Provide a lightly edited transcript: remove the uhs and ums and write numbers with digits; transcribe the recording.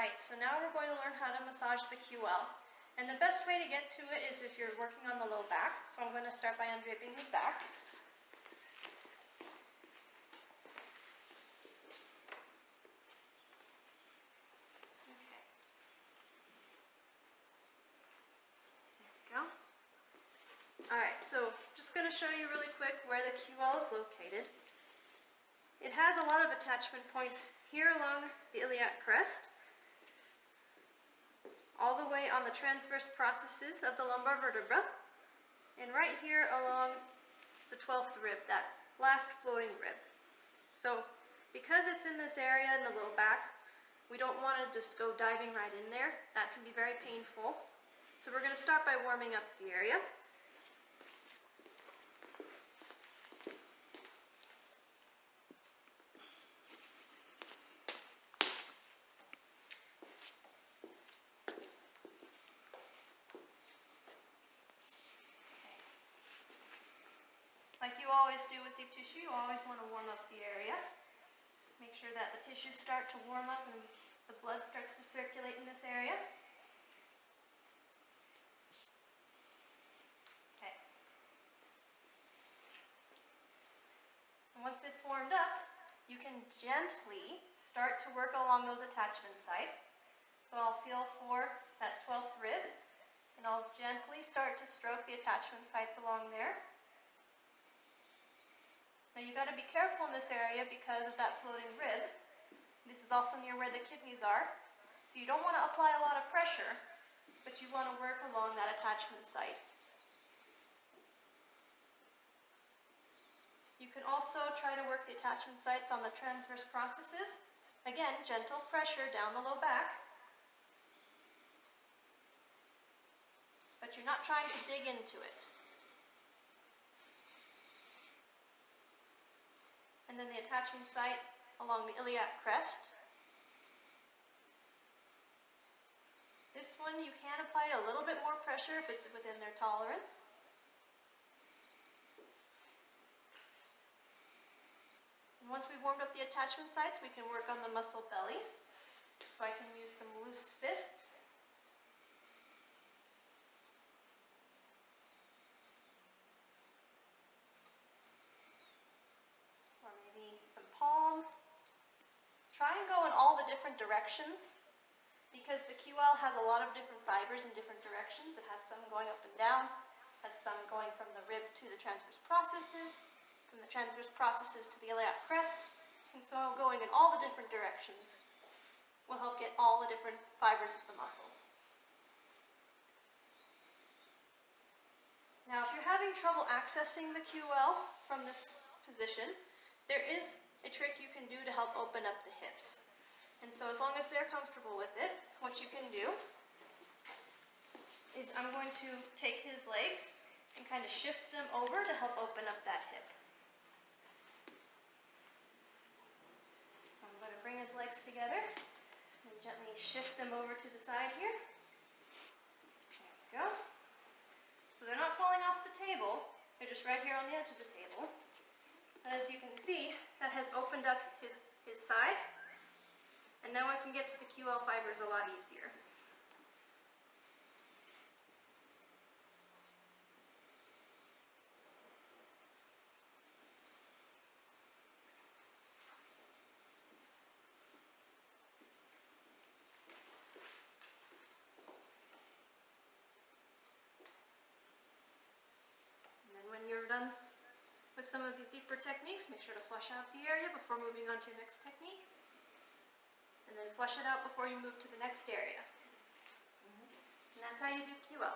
Alright, so now we're going to learn how to massage the QL. And the best way to get to it is if you're working on the low back. So I'm going to start by undraping his back. Okay. There we go. Alright, so just going to show you really quick where the QL is located. It has a lot of attachment points here along the iliac crest, all the way on the transverse processes of the lumbar vertebra, and right here along the 12th rib, that last floating rib. So because it's in this area in the low back, we don't want to just go diving right in there. That can be very painful. So we're going to start by warming up the area. Like you always do with deep tissue, you always want to warm up the area. Make sure that the tissues start to warm up and the blood starts to circulate in this area. Okay. And once it's warmed up, you can gently start to work along those attachment sites. So I'll feel for that 12th rib, and I'll gently start to stroke the attachment sites along there. Now you got to be careful in this area because of that floating rib. This is also near where the kidneys are. So you don't want to apply a lot of pressure, but you want to work along that attachment site. You can also try to work the attachment sites on the transverse processes. Again, gentle pressure down the low back. But you're not trying to dig into it. And then the attachment site along the iliac crest. This one you can apply a little bit more pressure if it's within their tolerance. And once we've warmed up the attachment sites, we can work on the muscle belly. So I can use some loose fists. Some palm. Try and go in all the different directions because the QL has a lot of different fibers in different directions. It has some going up and down, has some going from the rib to the transverse processes, from the transverse processes to the iliac crest, and so going in all the different directions will help get all the different fibers of the muscle. Now, if you're having trouble accessing the QL from this position, there is a trick you can do to help open up the hips. And so as long as they're comfortable with it, what you can do is I'm going to take his legs and kind of shift them over to help open up that hip. So I'm going to bring his legs together and gently shift them over to the side here. There we go. So they're not falling off the table, they're just right here on the edge of the table. As you can see, that has opened up his side, and now I can get to the QL fibers a lot easier. And then when you're done with some of these deeper techniques, make sure to flush out the area before moving on to your next technique. And then flush it out before you move to the next area. And that's how you do QL.